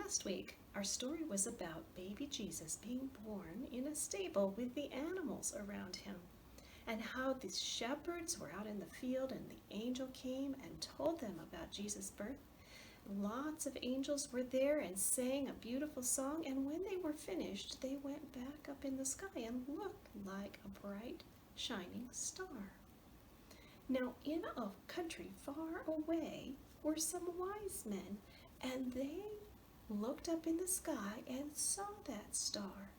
Last week, our story was about baby Jesus being born in a stable with the animals around him, and how the shepherds were out in the field and the angel came and told them about Jesus' birth. Lots of angels were there and sang a beautiful song, and when they were finished, they went back up in the sky and looked like a bright, shining star. Now, in a country far away were some wise men, and they looked up in the sky and saw that star.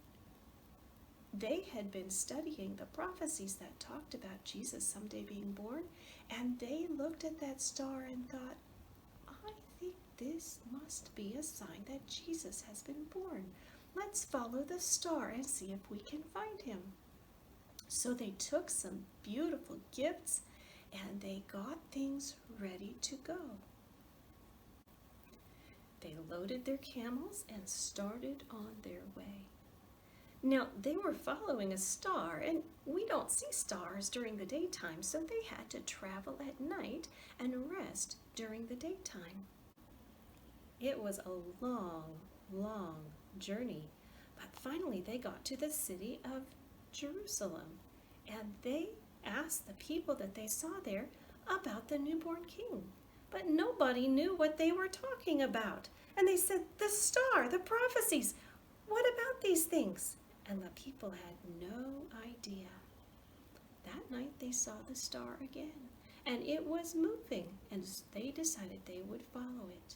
They had been studying the prophecies that talked about Jesus someday being born, and they looked at that star and thought, I think this must be a sign that Jesus has been born. Let's follow the star and see if we can find him. So they took some beautiful gifts and they got things ready to go. They loaded their camels and started on their way. Now, they were following a star, and we don't see stars during the daytime, so they had to travel at night and rest during the daytime. It was a long, long journey, but finally they got to the city of Jerusalem, and they asked the people that they saw there about the newborn king. But nobody knew what they were talking about. And they said, the star, the prophecies, what about these things? And the people had no idea. That night they saw the star again, and it was moving, and they decided they would follow it.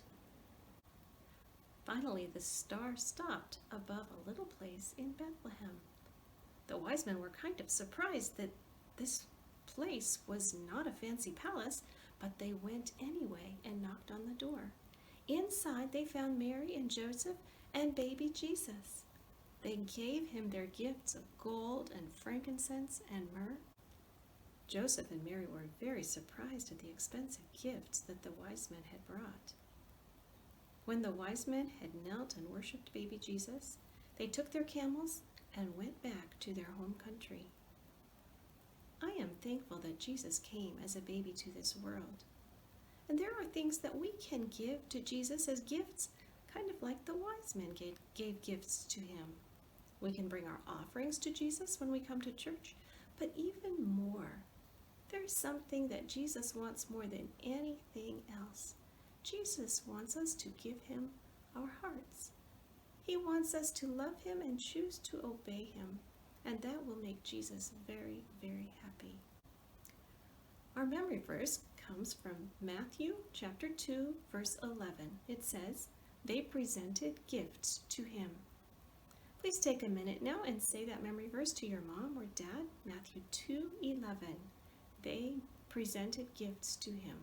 Finally, the star stopped above a little place in Bethlehem. The wise men were kind of surprised that this place was not a fancy palace, but they went anyway and knocked on the door. Inside they found Mary and Joseph and baby Jesus. They gave him their gifts of gold and frankincense and myrrh. Joseph and Mary were very surprised at the expensive gifts that the wise men had brought. When the wise men had knelt and worshipped baby Jesus, they took their camels and went back to their home country. I am thankful that Jesus came as a baby to this world. And there are things that we can give to Jesus as gifts, kind of like the wise men gave gifts to him. We can bring our offerings to Jesus when we come to church, but even more, there's something that Jesus wants more than anything else. Jesus wants us to give him our hearts. He wants us to love him and choose to obey him. And that will make Jesus very, very happy. Our memory verse comes from Matthew chapter 2, verse 11. It says, they presented gifts to him. Please take a minute now and say that memory verse to your mom or dad. Matthew 2:11. They presented gifts to him.